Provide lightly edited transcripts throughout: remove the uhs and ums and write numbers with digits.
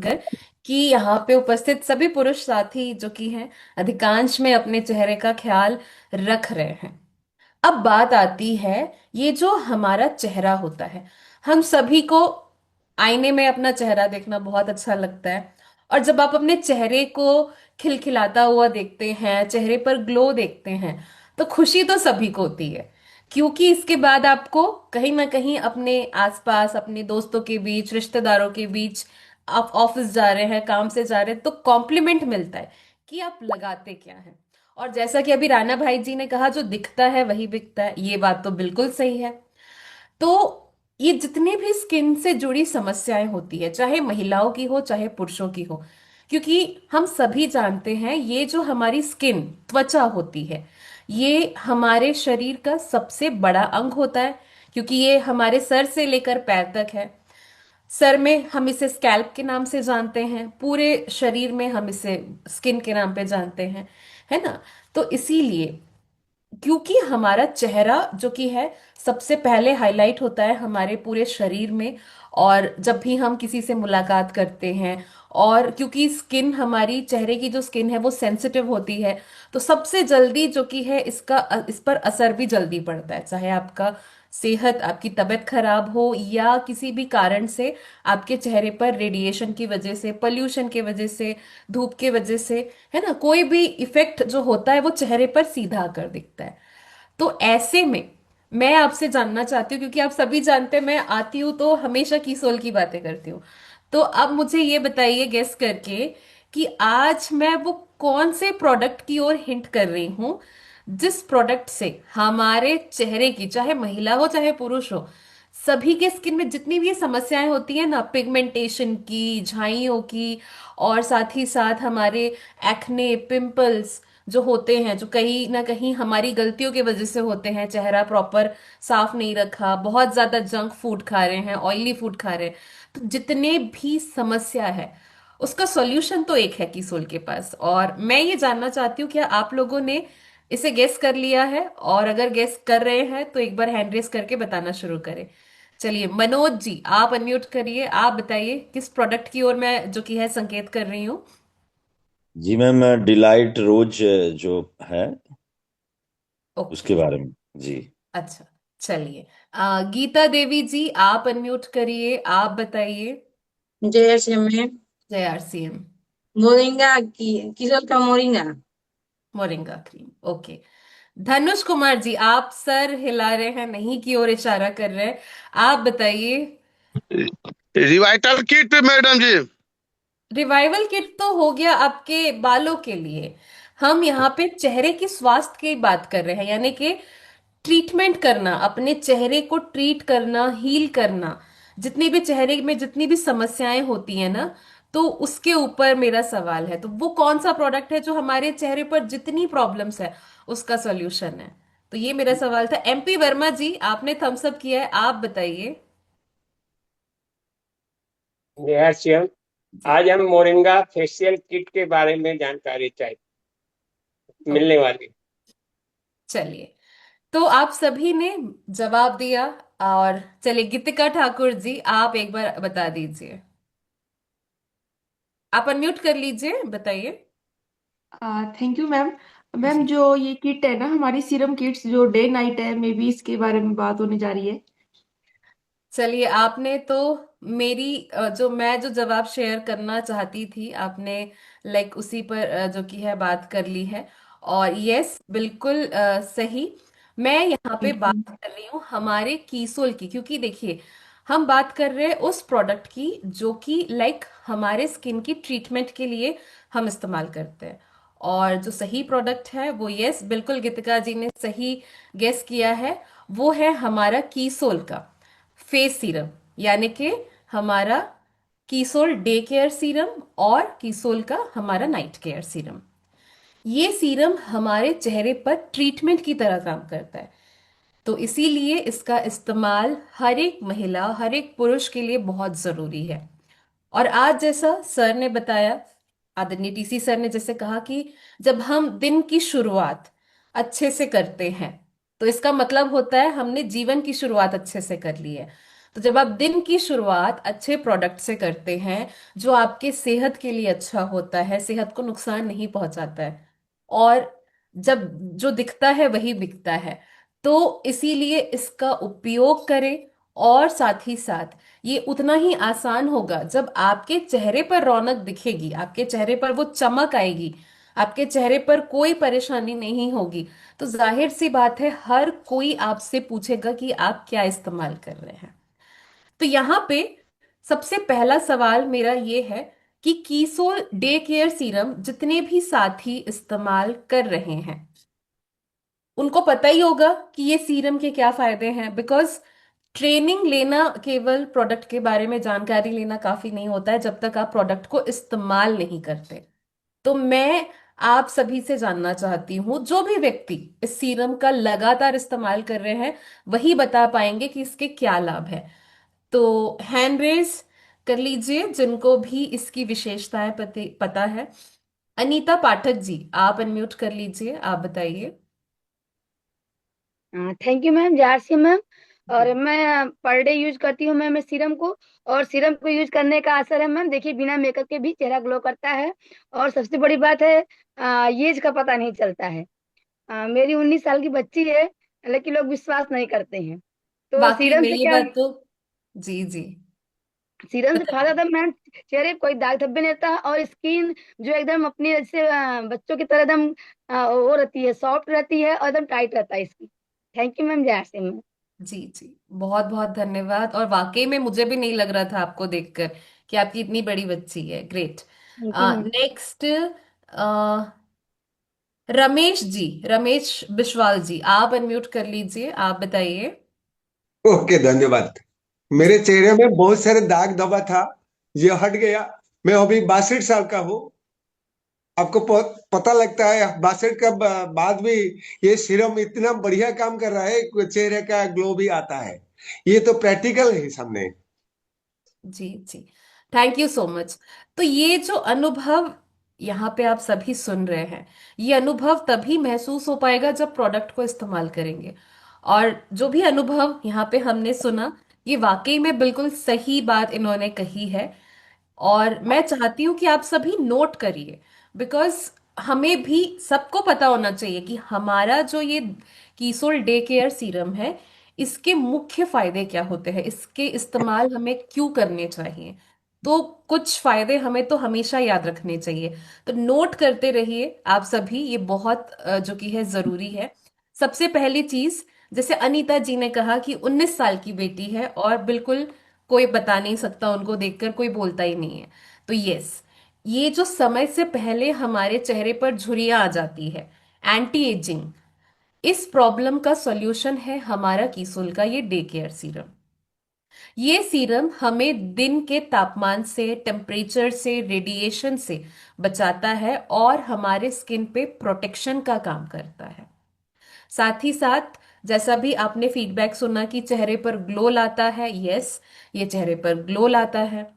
कर कि यहाँ पे उपस्थित सभी पुरुष साथी जो कि हैं अधिकांश में अपने चेहरे का ख्याल रख रहे हैं। अब बात आती है, ये जो हमारा चेहरा होता है, हम सभी को आईने में अपना चेहरा देखना बहुत अच्छा लगता है। और जब आप अपने चेहरे को खिलखिलाता हुआ देखते हैं, चेहरे पर ग्लो देखते हैं, तो खुशी तो सभी को होती है। क्योंकि इसके बाद आपको कहीं ना कहीं अपने आसपास, अपने दोस्तों के बीच, रिश्तेदारों के बीच, आप ऑफिस जा रहे हैं, काम से जा रहे हैं, तो कॉम्प्लीमेंट मिलता है कि आप लगाते क्या हैं। और जैसा कि अभी राणा भाई जी ने कहा, जो दिखता है वही बिकता है, ये बात तो बिल्कुल सही है। तो ये जितनी भी स्किन से जुड़ी समस्याएं होती है, चाहे महिलाओं की हो चाहे पुरुषों की हो, क्योंकि हम सभी जानते हैं ये जो हमारी स्किन, त्वचा होती है, ये हमारे शरीर का सबसे बड़ा अंग होता है। क्योंकि ये हमारे सर से लेकर पैर तक है। सर में हम इसे स्कैल्प के नाम से जानते हैं, पूरे शरीर में हम इसे स्किन के नाम पे जानते हैं, है ना। तो इसीलिए, क्योंकि हमारा चेहरा जो कि है सबसे पहले हाईलाइट होता है हमारे पूरे शरीर में, और जब भी हम किसी से मुलाकात करते हैं, और क्योंकि स्किन, हमारी चेहरे की जो स्किन है वो सेंसिटिव होती है, तो सबसे जल्दी जो कि है इसका इस पर असर भी जल्दी पड़ता है। चाहे आपका सेहत, आपकी तबीयत खराब हो, या किसी भी कारण से आपके चेहरे पर रेडिएशन की वजह से, पोल्यूशन की वजह से, धूप की वजह से, है ना, कोई भी इफेक्ट जो होता है वो चेहरे पर सीधा आकर दिखता है। तो ऐसे में मैं आपसे जानना चाहती हूँ, क्योंकि आप सभी जानते हैं मैं आती हूँ तो हमेशा कीसोल की बातें करती हूँ। तो अब मुझे ये बताइए गेस करके कि आज मैं वो कौन से प्रोडक्ट की ओर हिंट कर रही हूँ, जिस प्रोडक्ट से हमारे चेहरे की, चाहे महिला हो चाहे पुरुष हो, सभी के स्किन में जितनी भी समस्याएं होती है ना, पिगमेंटेशन की, झाइयों की, और साथ ही साथ हमारे एक्ने, पिंपल्स जो होते हैं, जो कहीं ना कहीं हमारी गलतियों की वजह से होते हैं, चेहरा प्रॉपर साफ नहीं रखा, बहुत ज्यादा जंक फूड खा रहे हैं, ऑयली फूड खा रहे हैं, तो जितने भी समस्या है उसका सॉल्यूशन तो एक है किसोल के पास। और मैं ये जानना चाहती हूँ, क्या आप लोगों ने इसे गेस कर लिया है? और अगर गेस कर रहे हैं तो एक बार हैंड रेस करके बताना शुरू करें। चलिए मनोज जी, आप अनम्यूट करिए, आप बताइए किस प्रोडक्ट की ओर मैं जो कि है संकेत कर रही हूँ। जी मैम, डिलाइट रोज जो है उसके ओके। बारे में। जी। अच्छा, चलिए। गीता देवी जी, आप अनम्यूट करिए, आप बताइए। जैसे में जय आरसीएम। मोरिंगा की किशोर का moringa. Moringa cream, okay. Dhanush Kumar ji, आप सर हिला रहे हैं, नहीं की ओर इशारा कर रहे हैं, आप बताइए। रिवाइटल किट मैडम जी। रिवाइवल किट तो हो गया आपके बालों के लिए। हम यहाँ पे चेहरे की स्वास्थ्य की बात कर रहे हैं, यानी कि ट्रीटमेंट करना, अपने चेहरे को ट्रीट करना, हील करना, जितनी भी चेहरे में जितनी भी समस्याएं होती है ना, तो उसके ऊपर मेरा सवाल है। तो वो कौन सा प्रोडक्ट है जो हमारे चेहरे पर जितनी प्रॉब्लम्स है उसका सॉल्यूशन है? तो ये मेरा सवाल था। एमपी वर्मा जी, आपने थम्स अप किया है, आप बताइए। निहारियल। जी। आज हम मोरिंगा फेशियल किट के बारे में जानकारी चाहिए मिलने ओके, वाली। चलिए। तो आप सभी ने जवाब दिया। और चलिए गीतिका ठाकुर जी, आप एक बार बता दीजिए। आप अनम्यूट कर लीजिए, बताइए। Thank you ma'am. मैम, जी। जो ये किट है ना, हमारी सीरम किट्स जो डे नाइट है, मे बी इसके बारे में बात होने जा रही है। चलिए, आपने तो मेरी जो जवाब शेयर करना चाहती थी, आपने लाइक उसी पर जो की है बात कर ली है। और यस, बिल्कुल सही। मैं यहाँ पे थैंक बात यू। कर रही हूँ हमारे कीसोल की, क्योंकि देखिए, हम बात कर रहे हैं उस प्रोडक्ट की जो कि लाइक हमारे स्किन की ट्रीटमेंट के लिए हम इस्तेमाल करते हैं। और जो सही प्रोडक्ट है वो, यस बिल्कुल गीतिका जी ने सही गेस किया है, वो है हमारा कीसोल का फेस सीरम, यानी कि हमारा कीसोल डे केयर सीरम और कीसोल का हमारा नाइट केयर सीरम। ये सीरम हमारे चेहरे पर ट्रीटमेंट की तरह काम करता है। तो इसीलिए इसका इस्तेमाल हर एक महिला, हर एक पुरुष के लिए बहुत जरूरी है। और आज जैसा सर ने बताया, आदरणीय टीसी सर ने जैसे कहा कि जब हम दिन की शुरुआत अच्छे से करते हैं, तो इसका मतलब होता है हमने जीवन की शुरुआत अच्छे से कर ली है। तो जब आप दिन की शुरुआत अच्छे प्रोडक्ट से करते हैं जो आपके सेहत के लिए अच्छा होता है, सेहत को नुकसान नहीं पहुंचाता है, और जब जो दिखता है वही बिकता है, तो इसीलिए इसका उपयोग करें। और साथ ही साथ ये उतना ही आसान होगा जब आपके चेहरे पर रौनक दिखेगी, आपके चेहरे पर वो चमक आएगी, आपके चेहरे पर कोई परेशानी नहीं होगी, तो जाहिर सी बात है हर कोई आपसे पूछेगा कि आप क्या इस्तेमाल कर रहे हैं। तो यहाँ पे सबसे पहला सवाल मेरा ये है कि कीसोल डे केयर सीरम जितने भी साथी इस्तेमाल कर रहे हैं उनको पता ही होगा कि ये सीरम के क्या फायदे हैं। बिकॉज ट्रेनिंग लेना, केवल प्रोडक्ट के बारे में जानकारी लेना काफी नहीं होता है जब तक आप प्रोडक्ट को इस्तेमाल नहीं करते। तो मैं आप सभी से जानना चाहती हूँ, जो भी व्यक्ति इस सीरम का लगातार इस्तेमाल कर रहे हैं वही बता पाएंगे कि इसके क्या लाभ है। तो हैंड रेज कर लीजिए जिनको भी इसकी विशेषताएं पता है। अनीता पाठक जी, आप अनम्यूट कर लीजिए, आप बताइए। थैंक यू मैम, जारसी मैम। और जी मैं पर डे यूज करती हूँ मैम इस सीरम को। और सीरम को यूज करने का असर है मैम, देखिए बिना मेकअप के भी चेहरा ग्लो करता है। और सबसे बड़ी बात है, एज का पता नहीं चलता है। मेरी 19 साल की बच्ची है, लेकिन लोग विश्वास नहीं करते हैं। तो वाकई सीरम में से ये क्या, बात तो, जी जी, सीरम से फायदा बताइए। था मैम, चेहरे पे कोई दाग धब्बे नहीं रहता, और स्किन जो एकदम अपनी जैसे बच्चों की तरह एकदम वो रहती है, सॉफ्ट रहती है और एकदम टाइट रहता है स्किन। थैंक यू मैम, जारसी मैम। जी जी, बहुत बहुत धन्यवाद। और वाकई में मुझे भी नहीं लग रहा था आपको देखकर कि आपकी इतनी बड़ी बच्ची है। Great. Thank you ma'am. Next, Ramesh ji, Ramesh Biswal ji, आप अनम्यूट कर लीजिए, आप बताइए। ओके, धन्यवाद। जी मेरे चेहरे में बहुत सारे दाग धब्बा था, ये हट गया। मैं अभी 62 साल का हूँ। आपको पता लगता है 62 का बाद भी ये सीरम इतना बढ़िया काम कर रहा है कि चेहरे का ग्लो भी आता है। ये तो प्रैक्टिकल है सामने। जी जी, थैंक यू सो मच। तो ये जो अनुभव यहाँ पे आप सभी सुन रहे हैं, ये अनुभव तभी महसूस हो पाएगा जब प्रोडक्ट को इस्तेमाल करेंगे। और जो भी अनुभव यहाँ पे हमने सुना, ये वाकई में बिल्कुल सही बात इन्होंने कही है। और मैं चाहती हूँ कि आप सभी नोट करिए। बिकॉज हमें भी सबको पता होना चाहिए कि हमारा जो ये कीसोल डे केयर सीरम है, इसके मुख्य फायदे क्या होते हैं, इसके इस्तेमाल हमें क्यों करने चाहिए। तो कुछ फायदे हमें तो हमेशा याद रखने चाहिए। तो नोट करते रहिए आप सभी, ये बहुत जो कि है जरूरी है। सबसे पहली चीज, जैसे अनीता जी ने कहा कि 19 साल की बेटी है और बिल्कुल कोई बता नहीं सकता, उनको देखकर कोई बोलता ही नहीं है। तो यस, ये जो समय से पहले हमारे चेहरे पर झुर्रियां आ जाती है, एंटी एजिंग, इस प्रॉब्लम का सॉल्यूशन है हमारा कीसोल का ये डे केयर सीरम। ये सीरम हमें दिन के तापमान से, टेम्परेचर से, रेडिएशन से बचाता है और हमारे स्किन पे प्रोटेक्शन का काम करता है। साथ ही साथ जैसा भी आपने फीडबैक सुना कि चेहरे पर ग्लो लाता है, यस, ये चेहरे पर ग्लो लाता है।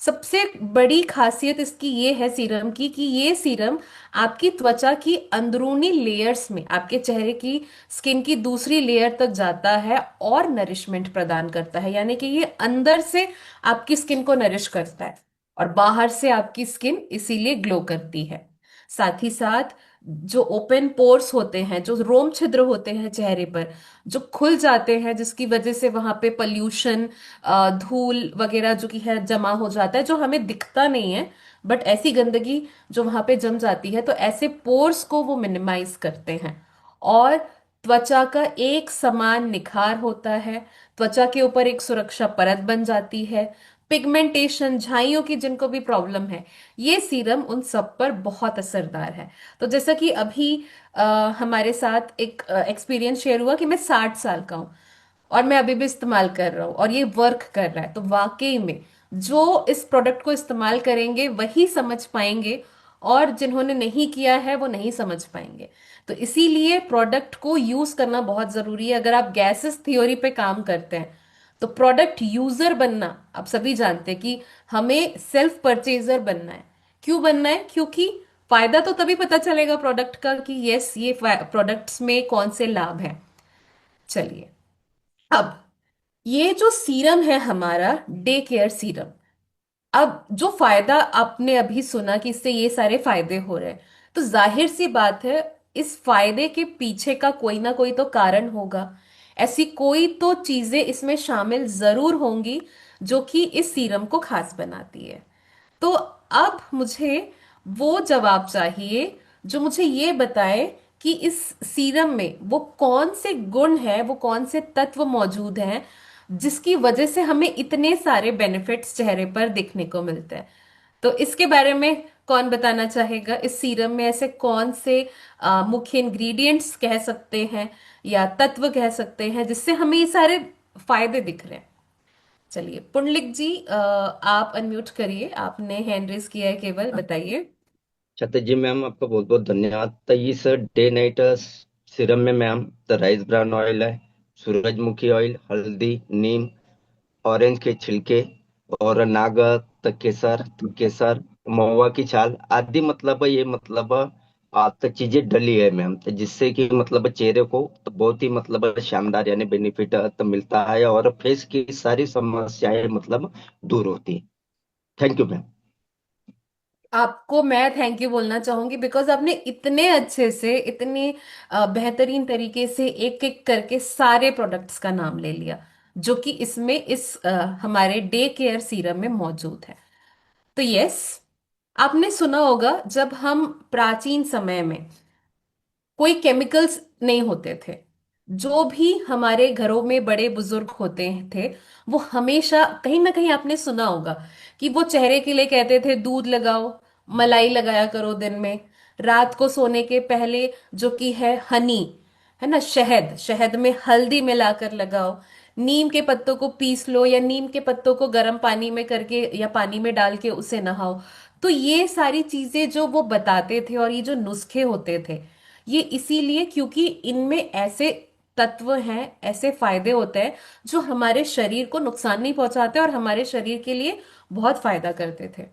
सबसे बड़ी खासियत इसकी ये है सीरम की कि ये सीरम आपकी त्वचा की अंदरूनी लेयर्स में, आपके चेहरे की स्किन की दूसरी लेयर तक जाता है और नरिशमेंट प्रदान करता है। यानी कि ये अंदर से आपकी स्किन को नरिश करता है और बाहर से आपकी स्किन इसीलिए ग्लो करती है। साथ ही साथ जो ओपन पोर्स होते हैं, जो रोम छिद्र होते हैं चेहरे पर, जो खुल जाते हैं जिसकी वजह से वहां पे पल्यूशन, धूल वगैरह जो कि है जमा हो जाता है, जो हमें दिखता नहीं है, बट ऐसी गंदगी जो वहां पे जम जाती है, तो ऐसे पोर्स को वो मिनिमाइज करते हैं। और त्वचा का एक समान निखार होता है, त्वचा के ऊपर एक सुरक्षा परत बन जाती है। पिगमेंटेशन, झाइयों की जिनको भी प्रॉब्लम है, ये सीरम उन सब पर बहुत असरदार है। तो जैसा कि अभी हमारे साथ एक एक्सपीरियंस शेयर हुआ कि मैं 60 साल का हूँ और मैं अभी भी इस्तेमाल कर रहा हूँ और ये वर्क कर रहा है, तो वाकई में जो इस प्रोडक्ट को इस्तेमाल करेंगे वही समझ पाएंगे, और जिन्होंने नहीं किया है वो नहीं समझ पाएंगे। तो इसीलिए प्रोडक्ट को यूज करना बहुत जरूरी है। अगर आप गैसेस थ्योरी पे काम करते हैं तो प्रोडक्ट यूजर बनना, आप सभी जानते हैं कि हमें सेल्फ परचेजर बनना है। क्यों बनना है? क्योंकि फायदा तो तभी पता चलेगा प्रोडक्ट का कि यस, ये प्रोडक्ट्स में कौन से लाभ हैं। चलिए, अब ये जो सीरम है हमारा डे केयर सीरम, अब जो फायदा आपने अभी सुना कि इससे ये सारे फायदे हो रहे हैं, तो जाहिर सी बात है इस फायदे के पीछे का कोई ना कोई तो कारण होगा। ऐसी कोई तो चीजें इसमें शामिल जरूर होंगी जो कि इस सीरम को खास बनाती है। तो अब मुझे वो जवाब चाहिए जो मुझे ये बताए कि इस सीरम में वो कौन से गुण हैं, वो कौन से तत्व मौजूद हैं जिसकी वजह से हमें इतने सारे बेनिफिट्स चेहरे पर दिखने को मिलते हैं। तो इसके बारे में कौन बताना चाहेगा? इस सीरम में ऐसे कौन से मुख्य इंग्रेडिएंट्स कह सकते हैं या तत्व कह सकते हैं जिससे हमें ये सारे फायदे दिख रहे हैं? चलिए पुंडलिक जी, आप अनम्यूट करिए, आपने हैंड रेज किया है केवल, बताइए। छत्र जी मैम, आपका बहुत बहुत धन्यवाद। तो इस डे नाइट सीरम में ma'am the rice bran oil है, सूरजमुखी ऑयल, हल्दी, नीम, ऑरेंज के छिलके और नाग केसर, केसर, महुआ की छाल आदि, मतलब ये मतलब तो चीजें डली है मैम, तो जिससे कि मतलब चेहरे को तो बहुत ही मतलब शानदार यानी बेनिफिट तो मिलता है और फेस की सारी समस्याएं मतलब दूर होती है। Thank you ma'am. आपको मैं थैंक यू बोलना चाहूंगी बिकॉज आपने इतने अच्छे से, इतने बेहतरीन तरीके से एक एक करके सारे प्रोडक्ट्स का नाम ले लिया जो कि इसमें इस हमारे डे केयर सीरम में मौजूद है। तो यस, आपने सुना होगा जब हम प्राचीन समय में कोई केमिकल्स नहीं होते थे, जो भी हमारे घरों में बड़े बुजुर्ग होते थे वो हमेशा कहीं ना कहीं आपने सुना होगा कि वो चेहरे के लिए कहते थे दूध लगाओ, मलाई लगाया करो दिन में, रात को सोने के पहले जो कि है हनी, है ना, शहद, शहद में हल्दी मिलाकर लगाओ, नीम के पत्तों को पीस लो या नीम के पत्तों को गर्म पानी में करके या पानी में डाल के उसे नहाओ। तो ये सारी चीजें जो वो बताते थे और ये जो नुस्खे होते थे, ये इसीलिए क्योंकि इनमें ऐसे तत्व हैं, ऐसे फायदे होते हैं जो हमारे शरीर को नुकसान नहीं पहुंचाते और हमारे शरीर के लिए बहुत फायदा करते थे।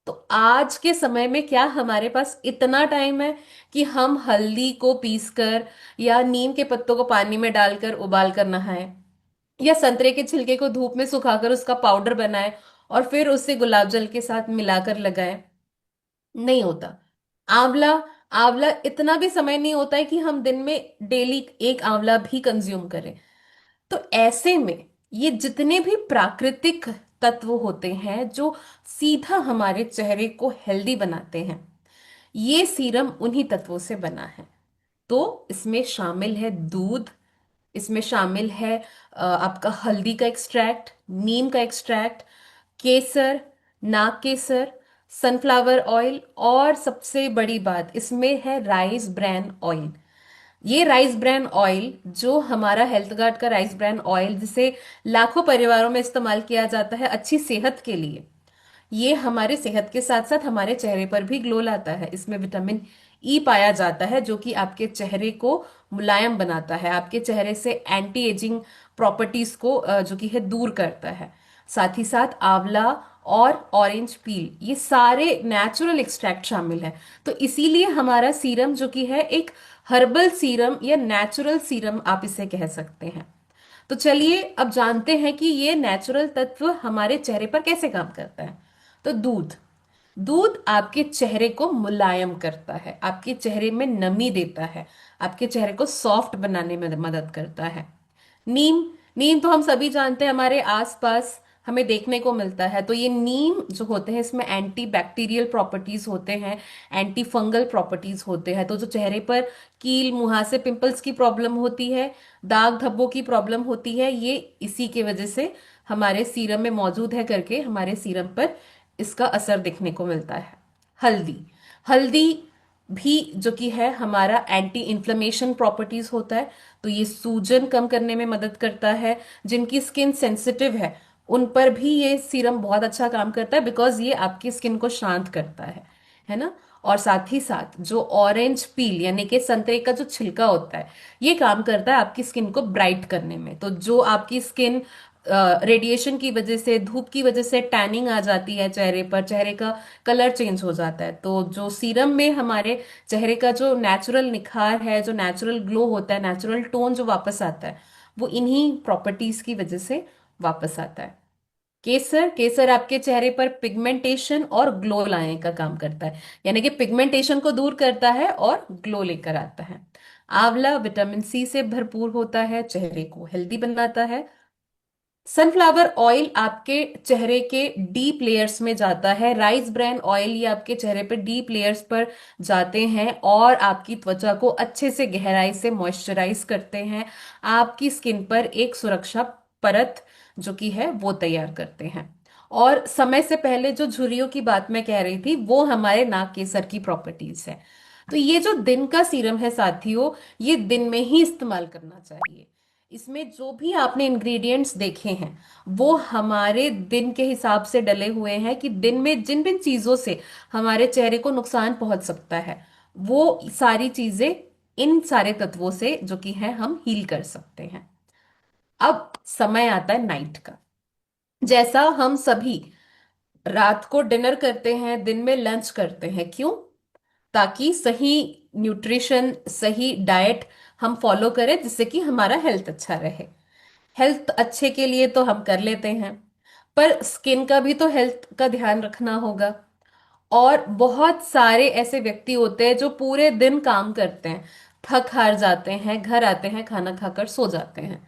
तो आज के समय में क्या हमारे पास इतना टाइम है कि हम हल्दी को पीसकर या नीम के पत्तों को पानी में डालकर उबाल कर नहाएं, या संतरे के छिलके को धूप में सुखाकर उसका पाउडर बनाएं और फिर उसे गुलाब जल के साथ मिलाकर लगाएं? नहीं होता। आंवला, आंवला इतना भी समय नहीं होता है कि हम दिन में डेली एक आंवला भी कंज्यूम करें। तो ऐसे में ये जितने भी प्राकृतिक तत्व होते हैं जो सीधा हमारे चेहरे को हेल्दी बनाते हैं, ये सीरम उन्हीं तत्वों से बना है। तो इसमें शामिल है दूध, इसमें शामिल है आपका हल्दी का एक्सट्रैक्ट, नीम का एक्सट्रैक्ट, केसर, नाग केसर, सनफ्लावर ऑयल, और सबसे बड़ी बात इसमें है राइस ब्रैन ऑयल। ये राइस ब्रैन ऑयल जो हमारा हेल्थ गार्ड का राइस ब्रैन ऑयल, जिसे लाखों परिवारों में इस्तेमाल किया जाता है अच्छी सेहत के लिए, ये हमारे सेहत के साथ साथ हमारे चेहरे पर भी ग्लो लाता है। इसमें विटामिन ई पाया जाता है जो कि आपके चेहरे को मुलायम बनाता है, आपके चेहरे से एंटी एजिंग प्रॉपर्टीज को जो कि है दूर करता है। साथ ही साथ आंवला और ऑरेंज पील, ये सारे नेचुरल एक्सट्रैक्ट शामिल है। तो इसीलिए हमारा सीरम जो कि है एक हर्बल सीरम या नेचुरल सीरम आप इसे कह सकते हैं। तो चलिए अब जानते हैं कि ये नेचुरल तत्व हमारे चेहरे पर कैसे काम करता है। तो दूध, दूध आपके चेहरे को मुलायम करता है, आपके चेहरे में नमी देता है, आपके चेहरे को सॉफ्ट बनाने में मदद करता है। नीम, नीम तो हम सभी जानते हैं हमारे आसपास हमें देखने को मिलता है। तो ये नीम जो होते हैं इसमें एंटी बैक्टीरियल प्रॉपर्टीज होते हैं, एंटी फंगल प्रॉपर्टीज होते हैं। तो जो चेहरे पर कील, मुहासे, पिंपल्स की प्रॉब्लम होती है, दाग धब्बों की प्रॉब्लम होती है, ये इसी की वजह से हमारे सीरम में मौजूद है करके हमारे सीरम पर इसका असर देखने को मिलता है। हल्दी, हल्दी भी जो कि है हमारा एंटी इन्फ्लेमेशन प्रॉपर्टीज होता है। तो ये सूजन कम करने में मदद करता है। जिनकी स्किन सेंसिटिव है उन पर भी ये सीरम बहुत अच्छा काम करता है बिकॉज ये आपकी स्किन को शांत करता है ना। और साथ ही साथ जो ऑरेंज पील यानी कि संतरे का जो छिलका होता है, ये काम करता है आपकी स्किन को ब्राइट करने में। तो जो आपकी स्किन रेडिएशन की वजह से, धूप की वजह से टैनिंग आ जाती है चेहरे पर, चेहरे का कलर चेंज हो जाता है, तो जो सीरम में हमारे चेहरे का जो नेचुरल निखार है, जो नेचुरल ग्लो होता है, नेचुरल टोन जो वापस आता है, वो इन्हीं प्रॉपर्टीज की वजह से वापस आता है। केसर, केसर आपके चेहरे पर पिगमेंटेशन और ग्लो लाने का काम करता है, यानी कि पिगमेंटेशन को दूर करता है और ग्लो लेकर आता है। आंवला विटामिन सी से भरपूर होता है, चेहरे को हेल्दी बनाता है। सनफ्लावर ऑयल आपके चेहरे के डीप लेयर्स में जाता है। राइस ब्रान ऑयल ये आपके चेहरे पे डीप लेयर्स पर जाते हैं और आपकी त्वचा को अच्छे से गहराई से मॉइस्चराइज करते हैं। आपकी स्किन पर एक सुरक्षा परत जो कि है वो तैयार करते हैं। और समय से पहले जो झुर्रियों की बात मैं कह रही थी वो हमारे नाक केसर की प्रॉपर्टीज है। तो ये जो दिन का सीरम है साथियों, ये दिन में ही इस्तेमाल करना चाहिए। इसमें जो भी आपने इंग्रेडिएंट्स देखे हैं वो हमारे दिन के हिसाब से डले हुए हैं कि दिन में जिन जिन चीजों से हमारे चेहरे को नुकसान पहुंच सकता है वो सारी चीजें इन सारे तत्वों से जो कि है हम हील कर सकते हैं। अब समय आता है नाइट का। जैसा हम सभी रात को डिनर करते हैं, दिन में लंच करते हैं, क्यों? ताकि सही न्यूट्रिशन, सही डाइट हम फॉलो करें जिससे कि हमारा हेल्थ अच्छा रहे। हेल्थ अच्छे के लिए तो हम कर लेते हैं, पर स्किन का भी तो हेल्थ का ध्यान रखना होगा। और बहुत सारे ऐसे व्यक्ति होते हैं जो पूरे दिन काम करते हैं, थक हार जाते हैं, घर आते हैं, खाना खाकर सो जाते हैं।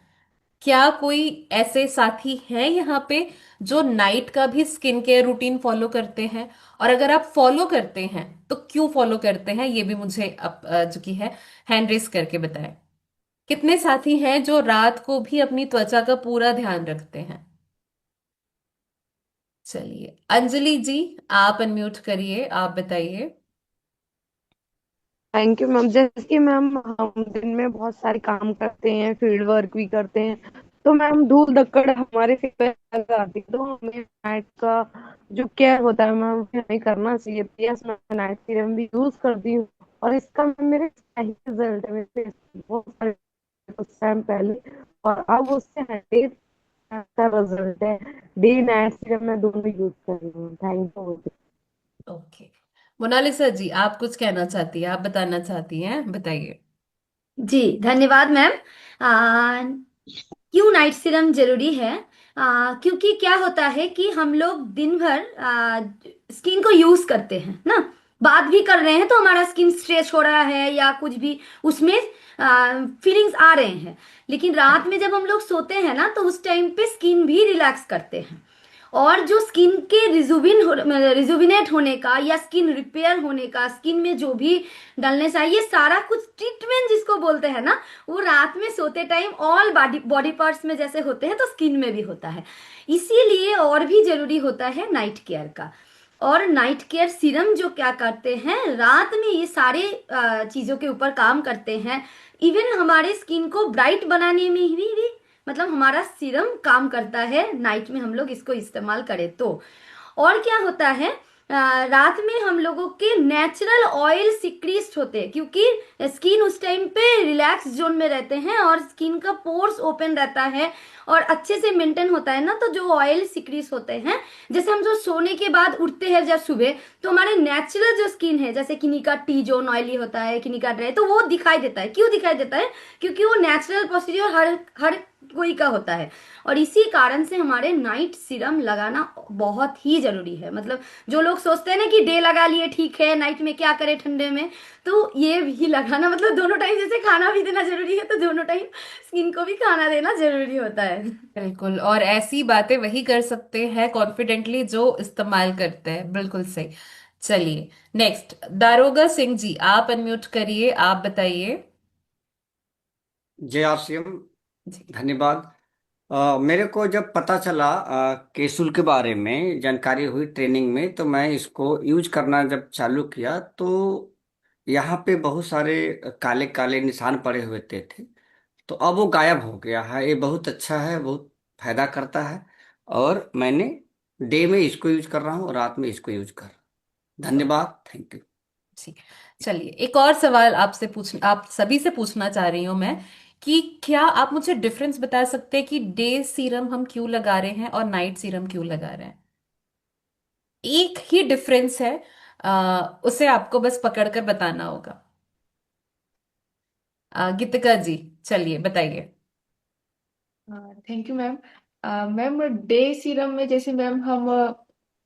क्या कोई ऐसे साथी हैं यहाँ पे जो नाइट का भी स्किन केयर रूटीन फॉलो करते हैं? और अगर आप फॉलो करते हैं तो क्यों फॉलो करते हैं, ये भी मुझे जो कि है हैंड रेस करके बताएं। कितने साथी हैं जो रात को भी अपनी त्वचा का पूरा ध्यान रखते हैं? चलिए अंजलि जी, आप अनम्यूट करिए, आप बताइए। Thank you ma'am. जैसे कि मैम हम दिन में बहुत सारे काम करते हैं, फील्ड वर्क भी करते हैं, तो मैम धूल धक्कड़ हमारे सिर पे लग आती है, तो हमें नाइट का जो केयर होता है मैम वो हमें करना चाहिए। यस, मैं नाइट सीरम भी यूज करती हूँ और इसका मेरे सही रिजल्ट है। मेरे बहुत सारे कुछ टाइम पहले और अब उससे 100 का रिजल्ट है। डे नाइट सीरम मैं दोनों यूज कर रही हूँ। Thank you. ओके, मोनालिसा जी आप कुछ कहना चाहती है, आप बताना चाहती हैं, बताइए। जी धन्यवाद मैम। आ, क्यों नाइट सीरम जरूरी है? क्योंकि क्या होता है कि हम लोग दिन भर स्किन को यूज करते हैं ना, बात भी कर रहे हैं तो हमारा स्किन स्ट्रेच हो रहा है या कुछ भी उसमें फीलिंग्स आ रहे हैं। लेकिन रात में जब हम लोग सोते हैं ना तो उस टाइम पे स्किन भी रिलैक्स करते हैं। और जो स्किन के रिजुविनेट होने का या स्किन रिपेयर होने का, स्किन में जो भी डलनेस है, ये सारा कुछ ट्रीटमेंट जिसको बोलते हैं ना, वो रात में सोते time all body body parts में जैसे होते हैं तो स्किन में भी होता है। इसीलिए और भी जरूरी होता है नाइट केयर का। और नाइट केयर सीरम जो क्या करते हैं, रात में ये सारे चीजों के ऊपर काम करते हैं। इवन हमारे स्किन को ब्राइट बनाने में भी मतलब हमारा सीरम काम करता है, नाइट में हम लोग इसको इस्तेमाल करें तो। और क्या होता है, रात में हम लोगों के नेचुरल ऑयल सिक्रीट होते हैं, क्योंकि स्किन उस टाइम पे रिलैक्स जोन में रहते हैं और स्किन का पोर्स ओपन रहता है और अच्छे से मेंटेन होता है ना। तो जो ऑयल सिक्रीट होते हैं, जैसे हम जो सोने के बाद उठते हैं जब सुबह, तो हमारे नेचुरल जो स्किन है, जैसे किन्हीं का टी जोन ऑयली होता है, किन्हीं का ड्राई, तो वो दिखाई देता है। क्यों दिखाई देता है? क्योंकि वो नेचुरल प्रोसीजर हर हर कोई का होता है। और इसी कारण से हमारे नाइट सीरम लगाना बहुत ही जरूरी है। मतलब जो लोग सोचते हैं ना कि डे लगा लिए ठीक है, नाइट में क्या करें ठंडे में, तो ये भी लगाना, मतलब दोनों टाइम जैसे खाना भी देना जरूरी है तो दोनों टाइम स्किन को भी खाना देना जरूरी होता है। बिल्कुल, और ऐसी बातें वही कर सकते हैं कॉन्फिडेंटली जो इस्तेमाल करते हैं, बिल्कुल सही। चलिए नेक्स्ट, दारोगा सिंह जी आप अनम्यूट करिए, आप बताइए। जय आसिम। जी। धन्यवाद। मेरे को जब पता चला केसुल के बारे में जानकारी हुई ट्रेनिंग में, तो मैं इसको यूज करना जब चालू किया तो यहाँ पे बहुत सारे काले काले निशान पड़े हुए थे। तो अब वो गायब हो गया है। ये बहुत अच्छा है, बहुत फायदा करता है। और मैंने डे में इसको यूज कर रहा हूँ और रात में इसको यूज कर रहा हूँ। धन्यवाद। Thank you. जी, चलिए एक और सवाल आपसे आप सभी से पूछना चाह रही हूं मैं कि क्या आप मुझे डिफरेंस बता सकते हैं कि डे सीरम हम क्यों लगा रहे हैं और नाइट सीरम क्यों लगा रहे हैं? एक ही डिफरेंस है, उसे आपको बस पकड़कर बताना होगा। गीतिका जी चलिए बताइए। Thank you ma'am. Ma'am day serum में जैसे मैम हम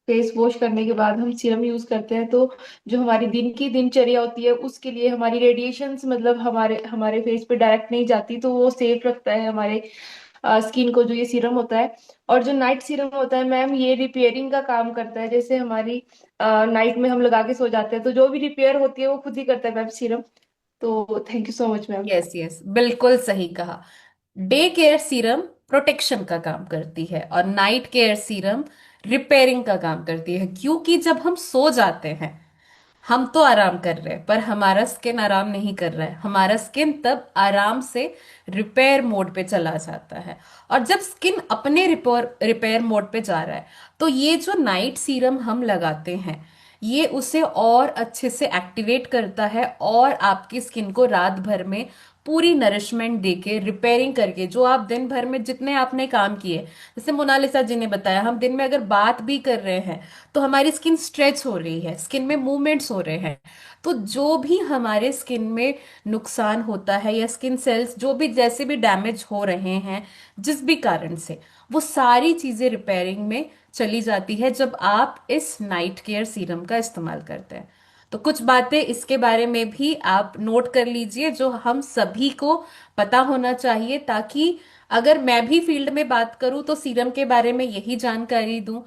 फेस वॉश करने के बाद हम सीरम यूज करते हैं, तो जो हमारी दिन की दिनचर्या होती है उसके लिए हमारी रेडिएशंस मतलब हमारे हमारे फेस पे डायरेक्ट नहीं जाती, तो वो सेफ रखता है हमारे स्किन को, जो ये सीरम होता है। और जो नाइट सीरम होता है मैम, ये रिपेयरिंग का काम करता है। जैसे हमारी नाइट में हम लगा के सो जाते हैं, तो जो भी रिपेयर होती है वो खुद ही करता है मैम सीरम। तो thank you so much ma'am. Yes yes, बिल्कुल सही कहा। डे केयर सीरम प्रोटेक्शन का काम करती है और नाइट केयर सीरम रिपेयरिंग का काम करती है, क्योंकि जब हम सो जाते हैं हम तो आराम कर रहे हैं पर हमारा स्किन आराम नहीं कर रहा है। हमारा स्किन तब आराम से रिपेयर मोड पे चला जाता है, और जब स्किन अपने रिपेयर रिपेयर मोड पे जा रहा है तो ये जो नाइट सीरम हम लगाते हैं ये उसे और अच्छे से एक्टिवेट करता है और आपकी स्किन को रात भर में पूरी नरिशमेंट देके रिपेयरिंग करके, जो आप दिन भर में जितने आपने काम किए, जैसे मोनालिसा जी ने बताया, हम दिन में अगर बात भी कर रहे हैं तो हमारी स्किन स्ट्रेच हो रही है, स्किन में मूवमेंट्स हो रहे हैं। तो जो भी हमारे स्किन में नुकसान होता है या स्किन सेल्स जो भी जैसे भी डैमेज हो रहे हैं जिस भी कारण से, वो सारी चीजें रिपेयरिंग में चली जाती है जब आप इस नाइट केयर सीरम का इस्तेमाल करते हैं। तो कुछ बातें इसके बारे में भी आप नोट कर लीजिए जो हम सभी को पता होना चाहिए, ताकि अगर मैं भी फील्ड में बात करूं तो सीरम के बारे में यही जानकारी दूं,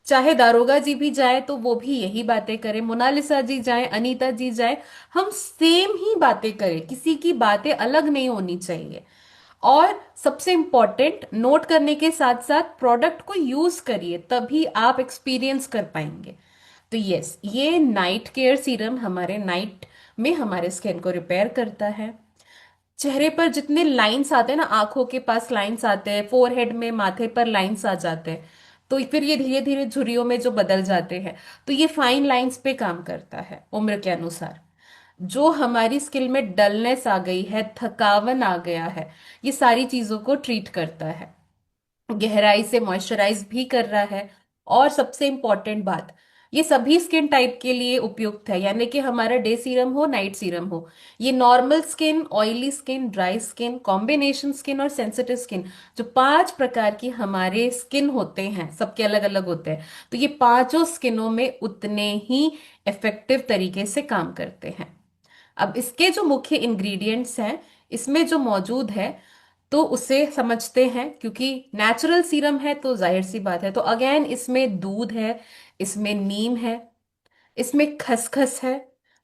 चाहे दारोगा जी भी जाए तो वो भी यही बातें करें, मोनालिसा जी जाए, अनीता जी जाए, हम सेम ही बातें करें, किसी की बातें अलग नहीं होनी चाहिए। और सबसे इंपॉर्टेंट, नोट करने के साथ साथ प्रोडक्ट को यूज करिए, तभी आप एक्सपीरियंस कर पाएंगे। तो यस, ये नाइट केयर सीरम हमारे नाइट में हमारे स्किन को रिपेयर करता है। चेहरे पर जितने लाइंस आते हैं ना, आंखों के पास लाइंस आते हैं, फोरहेड में, माथे पर लाइंस आ जाते हैं, तो फिर ये धीरे धीरे झुर्रियों में जो बदल जाते हैं, तो ये फाइन लाइंस पे काम करता है उम्र के अनुसार। जो हमारी स्किन में डलनेस आ गई है, थकावन आ गया है, ये सारी चीजों को ट्रीट करता है, गहराई से मॉइस्चराइज भी कर रहा है। और सबसे इंपॉर्टेंट बात, ये सभी स्किन टाइप के लिए उपयुक्त है, यानी कि हमारा डे सीरम हो नाइट सीरम हो, ये normal skin, oily skin, dry skin, combination skin और सेंसिटिव स्किन, जो 5 प्रकार की हमारे स्किन होते हैं, सबके अलग अलग होते हैं, तो ये पांचों स्किनों में उतने ही इफेक्टिव तरीके से काम करते हैं। अब इसके जो मुख्य इंग्रेडिएंट्स हैं इसमें जो मौजूद है तो उसे समझते हैं, क्योंकि नेचुरल सीरम है तो जाहिर सी बात है। तो अगेन, इसमें दूध है, इसमें नीम है, इसमें खसखस है,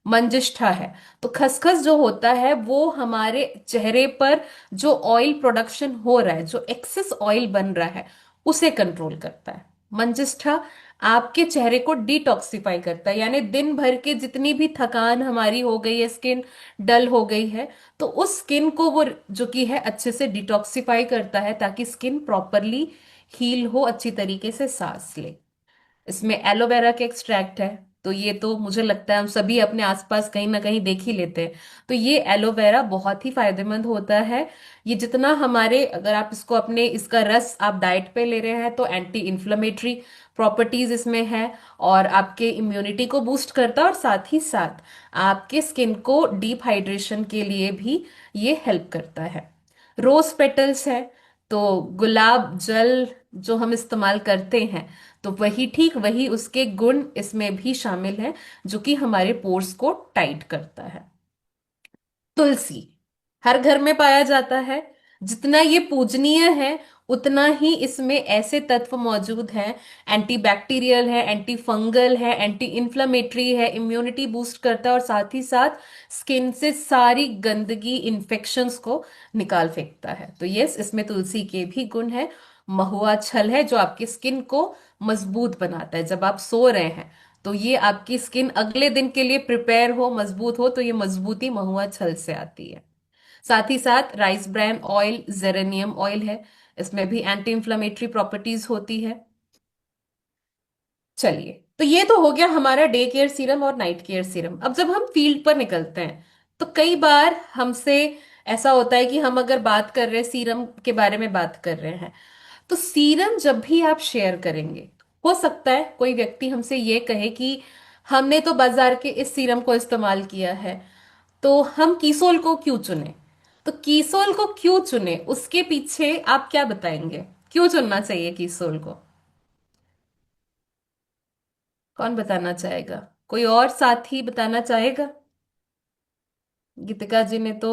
मंजिष्ठा है। तो खसखस जो होता है वो हमारे चेहरे पर जो ऑयल प्रोडक्शन हो रहा है, जो एक्सेस ऑयल बन रहा है, उसे कंट्रोल करता है। मंजिष्ठा आपके चेहरे को डिटॉक्सिफाई करता है, यानी दिन भर के जितनी भी थकान हमारी हो गई है, स्किन डल हो गई है, तो उस स्किन को वो जो कि है अच्छे से डिटॉक्सिफाई करता है, ताकि स्किन प्रॉपरली हील हो, अच्छी तरीके से सांस ले। इसमें एलोवेरा के एक्सट्रैक्ट है, तो ये तो मुझे लगता है हम सभी अपने आसपास कहीं ना कहीं देख ही लेते हैं। तो ये एलोवेरा बहुत ही फायदेमंद होता है। ये जितना हमारे, अगर आप इसको अपने, इसका रस आप डाइट पे ले रहे हैं तो एंटी इन्फ्लेमेटरी प्रॉपर्टीज इसमें है, और आपके इम्यूनिटी को बूस्ट करता है, और साथ ही साथ आपके स्किन को डीप हाइड्रेशन के लिए भी ये हेल्प करता है। रोज पेटल्स है, तो गुलाब जल जो हम इस्तेमाल करते हैं, तो वही ठीक वही उसके गुण इसमें भी शामिल है, जो कि हमारे पोर्स को टाइट करता है। तुलसी हर घर में पाया जाता है, जितना ये पूजनीय है उतना ही इसमें ऐसे तत्व मौजूद हैं, एंटी बैक्टीरियल है, एंटी फंगल है, एंटी इन्फ्लेमेटरी है, इम्यूनिटी बूस्ट करता है, और साथ ही साथ स्किन से सारी गंदगी, इन्फेक्शंस को निकाल फेंकता है। तो यस, इसमें तुलसी के भी गुण है। महुआ छल है जो आपकी स्किन को मजबूत बनाता है, जब आप सो रहे हैं तो ये आपकी स्किन अगले दिन के लिए प्रिपेयर हो, मजबूत हो, तो ये मजबूती महुआ छल से आती है। साथ ही साथ rice bran oil, geranium oil है, इसमें भी एंटी इंफ्लेमेटरी प्रॉपर्टीज होती है। चलिए, तो ये तो हो गया हमारा डे केयर सीरम और नाइट केयर सीरम। अब जब हम फील्ड पर निकलते हैं तो कई बार हमसे ऐसा होता है कि हम अगर बात कर रहे हैं, सीरम के बारे में बात कर रहे हैं, तो सीरम जब भी आप शेयर करेंगे, हो सकता है कोई व्यक्ति हमसे ये कहे कि हमने तो बाजार के इस सीरम को इस्तेमाल किया है, तो हम कीसोल को क्यों चुने। तो कीसोल को क्यों चुने उसके पीछे आप क्या बताएंगे? क्यों चुनना चाहिए कीसोल को? कौन बताना चाहेगा? कोई और साथी बताना चाहेगा? गीतिका जी ने तो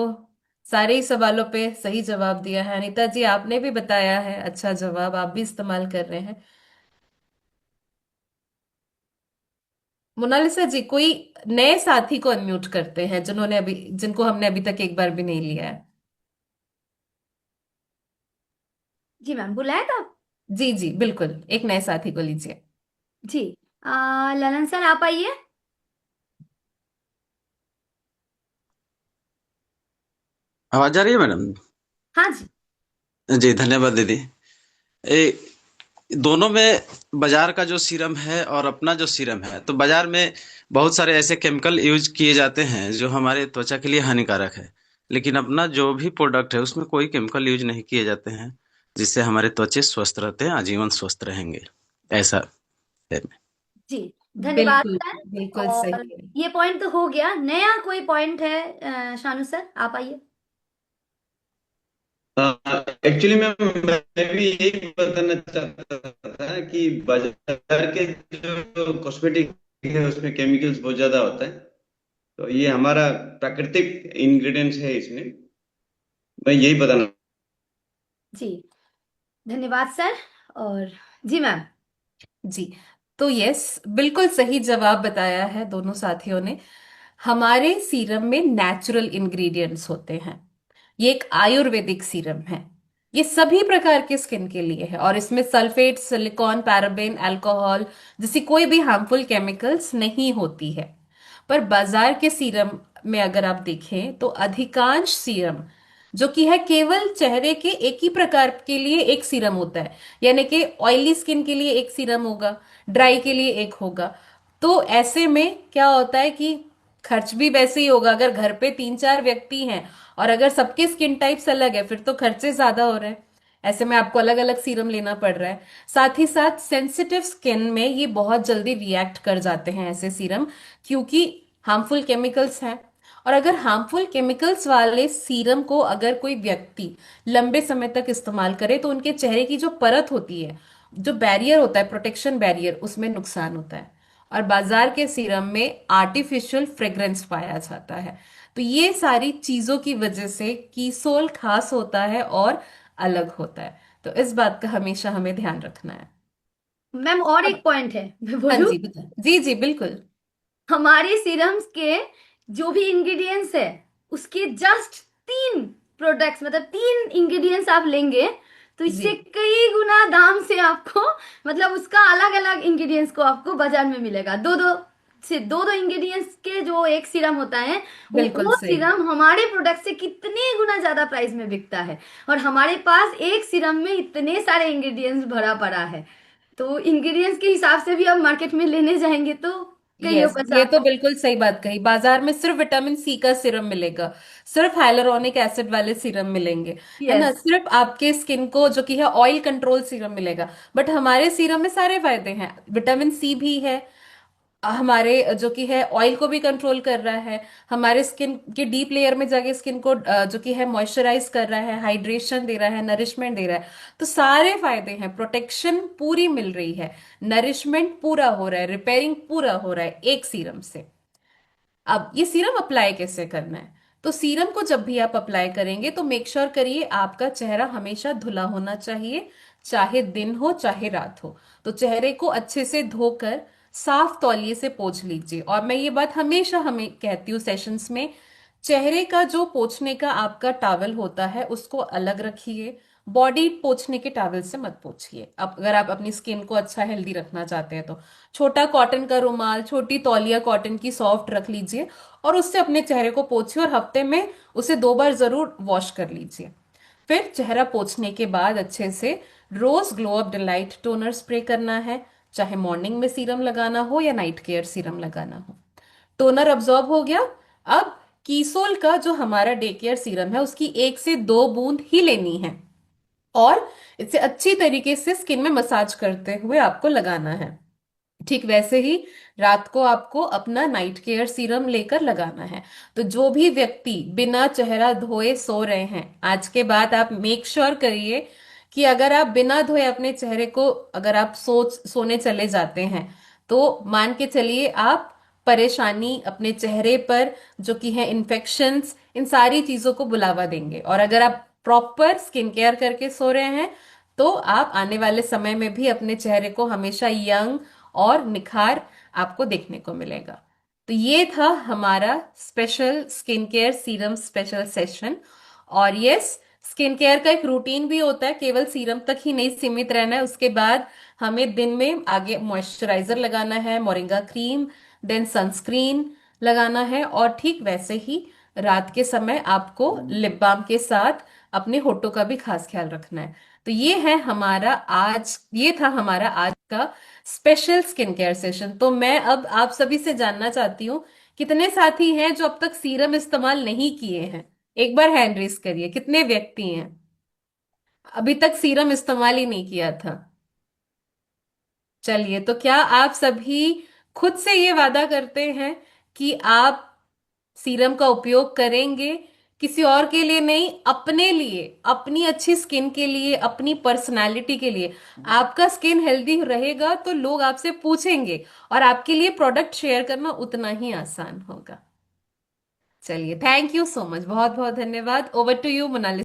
सारे ही सवालों पे सही जवाब दिया है। अनीता जी, आपने भी बताया है अच्छा जवाब, आप भी इस्तेमाल कर रहे हैं। मोनालिसा जी, कोई नए साथी को अनम्यूट करते हैं जिनको हमने अभी तक एक बार भी नहीं लिया है। जी मैम, बुलाया था? जी जी बिल्कुल, एक नए साथी को लीजिए। जी। ललन सर, आप आइए। आवाज आ रही है मैडम? हाँ जी। जी धन्यवाद दीदी। ए, दोनों में बाजार का जो सीरम है और अपना जो सीरम है, तो बाजार में बहुत सारे ऐसे केमिकल यूज किए जाते हैं जो हमारे त्वचा के लिए हानिकारक है, लेकिन अपना जो भी प्रोडक्ट है उसमें कोई केमिकल यूज नहीं किए जाते हैं, जिससे हमारे त्वचे स्वस्थ रहते हैं, आजीवन स्वस्थ रहेंगे, ऐसा है। जी, धन्यवाद बिल्कुल सर। बिल्कुल और सही है। ये पॉइंट तो हो गया, नया कोई पॉइंट है? शानू सर, आप आइए। एक्चुअली मैं भी यही बताना चाहता था कि बाजार के जो कॉस्मेटिक है उसमें केमिकल्स बहुत ज्यादा होता है, तो ये हमारा प्राकृतिक इंग्रेडिएंट्स है इसमें, मैं यही बताना। जी, धन्यवाद सर। और जी मैम। जी, तो यस, बिल्कुल सही जवाब बताया है दोनों साथियों ने। हमारे सीरम में नेचुरल इंग्रेडिएंट्स होते हैं। ये एक आयुर्वेदिक सीरम है। ये सभी प्रकार के स्किन के लिए है और इसमें सल्फेट, सिलिकॉन, पैराबेन, अल्कोहल जैसी कोई भी हार्मफुल केमिकल्स नहीं होती है। पर बाजार के सीरम में अगर आप देखें तो अधिकांश सीरम जो कि है केवल चेहरे के एक ही प्रकार के लिए एक सीरम होता है, यानी कि ऑयली स्किन के लिए एक सीरम होगा, ड्राई के लिए एक होगा। तो ऐसे में क्या होता है कि खर्च भी वैसे ही होगा। अगर घर पे 3-4 व्यक्ति हैं और अगर सबके स्किन टाइप्स अलग है फिर तो खर्चे ज्यादा हो रहे हैं। ऐसे में आपको अलग अलग सीरम लेना पड़ रहा है। साथ ही साथ सेंसिटिव स्किन में ये बहुत जल्दी रिएक्ट कर जाते हैं ऐसे सीरम, क्योंकि हार्मफुल केमिकल्स हैं। और अगर हार्मफुल केमिकल्स वाले सीरम को अगर कोई व्यक्ति लंबे समय तक इस्तेमाल करे तो उनके चेहरे की जो परत होती है, जो बैरियर होता है, प्रोटेक्शन बैरियर, उसमें नुकसान होता है। और बाजार के सीरम में आर्टिफिशियल फ्रेग्रेंस पाया जाता है। तो ये सारी चीजों की वजह से कीसोल खास होता है और अलग होता है। तो इस बात का हमेशा हमें ध्यान रखना है। मैम, और अब एक पॉइंट है, मैं हाँ बोलूं? जी, बता। जी जी बिल्कुल। हमारे सीरम्स के जो भी इंग्रेडिएंट्स है, उसके जस्ट 3 प्रोडक्ट्स, मतलब 3 इंग्रेडिएंट्स आप लेंगे तो जी इससे कई गुना दाम से आपको, मतलब उसका अलग अलग इंग्रेडिएंट्स को आपको बाजार में मिलेगा। दो दो इंग्रेडिएंट्स के जो एक सीरम होता है, बिल्कुल वो सही। सीरम हमारे प्रोडक्ट से कितने गुना ज्यादा प्राइस में बिकता है, और हमारे पास एक सीरम में इतने सारे इंग्रेडिएंट्स भरा पड़ा है। तो इंग्रेडिएंट्स के हिसाब से भी आप मार्केट में लेने जाएंगे तो कईयों यस, पैसा ये तो आपको। बिल्कुल सही बात कही। बाजार में सिर्फ विटामिन सी का सीरम मिलेगा, सिर्फ हाइलुरोनिक एसिड वाले सीरम मिलेंगे, है ना, यस। सिर्फ आपके स्किन को जो कि है ऑयल कंट्रोल सीरम मिलेगा। बट हमारे सीरम में सारे फायदे हैं। विटामिन सी भी है, हमारे जो कि है ऑयल को भी कंट्रोल कर रहा है, हमारे स्किन के डीप लेयर में जाके स्किन को जो कि है मॉइस्चराइज कर रहा है, हाइड्रेशन दे रहा है, नरिशमेंट दे रहा है। तो सारे फायदे हैं, प्रोटेक्शन पूरी मिल रही है, नरिशमेंट पूरा हो रहा है, रिपेयरिंग पूरा हो रहा है एक सीरम से। अब ये सीरम अप्लाई कैसे करना है? तो सीरम को जब भी आप अप्लाई करेंगे तो मेक श्योर करिए आपका चेहरा हमेशा धुला होना चाहिए, चाहे दिन हो चाहे रात हो। तो चेहरे को अच्छे से धोकर साफ तौलिए से पोंछ लीजिए। और मैं ये बात हमेशा हमें कहती हूँ सेशंस में, चेहरे का जो पोंछने का आपका टॉवल होता है उसको अलग रखिए, बॉडी पोंछने के टॉवल से मत पोंछिए। अब अगर आप अपनी स्किन को अच्छा हेल्दी रखना चाहते हैं तो छोटा कॉटन का रुमाल, छोटी तौलिया कॉटन की सॉफ्ट रख लीजिए और उससे अपने चेहरे को पोंछिए, और हफ्ते में उसे 2 बार जरूर वॉश कर लीजिए। फिर चेहरा पोंछने के बाद अच्छे से रोज glow up delight toner spray करना है, चाहे मॉर्निंग में सीरम लगाना हो या नाइट केयर सीरम लगाना हो। टोनर अब्जॉर्ब हो गया। अब कीसोल का जो हमारा डे केयर सीरम है उसकी 1 से 2 बूंद ही लेनी है और इसे अच्छी तरीके से स्किन में मसाज करते हुए आपको लगाना है। ठीक वैसे ही रात को आपको अपना नाइट केयर सीरम लेकर लगाना है। तो जो भी व्यक्ति बिना चेहरा धोए सो रहे हैं, आज के बाद आप मेक श्योर करिए कि अगर आप बिना धोए अपने चेहरे को, अगर आप सोने चले जाते हैं, तो मान के चलिए आप परेशानी अपने चेहरे पर जो कि है इन्फेक्शंस, इन सारी चीजों को बुलावा देंगे। और अगर आप प्रॉपर स्किन केयर करके सो रहे हैं तो आप आने वाले समय में भी अपने चेहरे को हमेशा यंग और निखार आपको देखने को मिलेगा। तो ये था हमारा special skin care serum special session. और यस, स्किन केयर का एक रूटीन भी होता है, केवल सीरम तक ही नहीं सीमित रहना है। उसके बाद हमें दिन में आगे मॉइस्चराइजर लगाना है, मोरिंगा क्रीम, देन सनस्क्रीन लगाना है, और ठीक वैसे ही रात के समय आपको लिप बाम के साथ अपने होठों का भी खास ख्याल रखना है। तो ये था हमारा आज का स्पेशल स्किन केयर सेशन। तो मैं अब आप सभी से जानना चाहती हूँ, कितने साथी हैं जो अब तक सीरम इस्तेमाल नहीं किए हैं? एक बार हैंड रेस करिए, कितने व्यक्ति हैं अभी तक सीरम इस्तेमाल ही नहीं किया था? चलिए, तो क्या आप सभी खुद से ये वादा करते हैं कि आप सीरम का उपयोग करेंगे? किसी और के लिए नहीं, अपने लिए, अपनी अच्छी स्किन के लिए, अपनी पर्सनालिटी के लिए। आपका स्किन हेल्दी रहेगा तो लोग आपसे पूछेंगे और आपके लिए प्रोडक्ट शेयर करना उतना ही आसान होगा। चलिए, थैंक यू सो मच, बहुत बहुत धन्यवाद। Over to you Mona Lisa.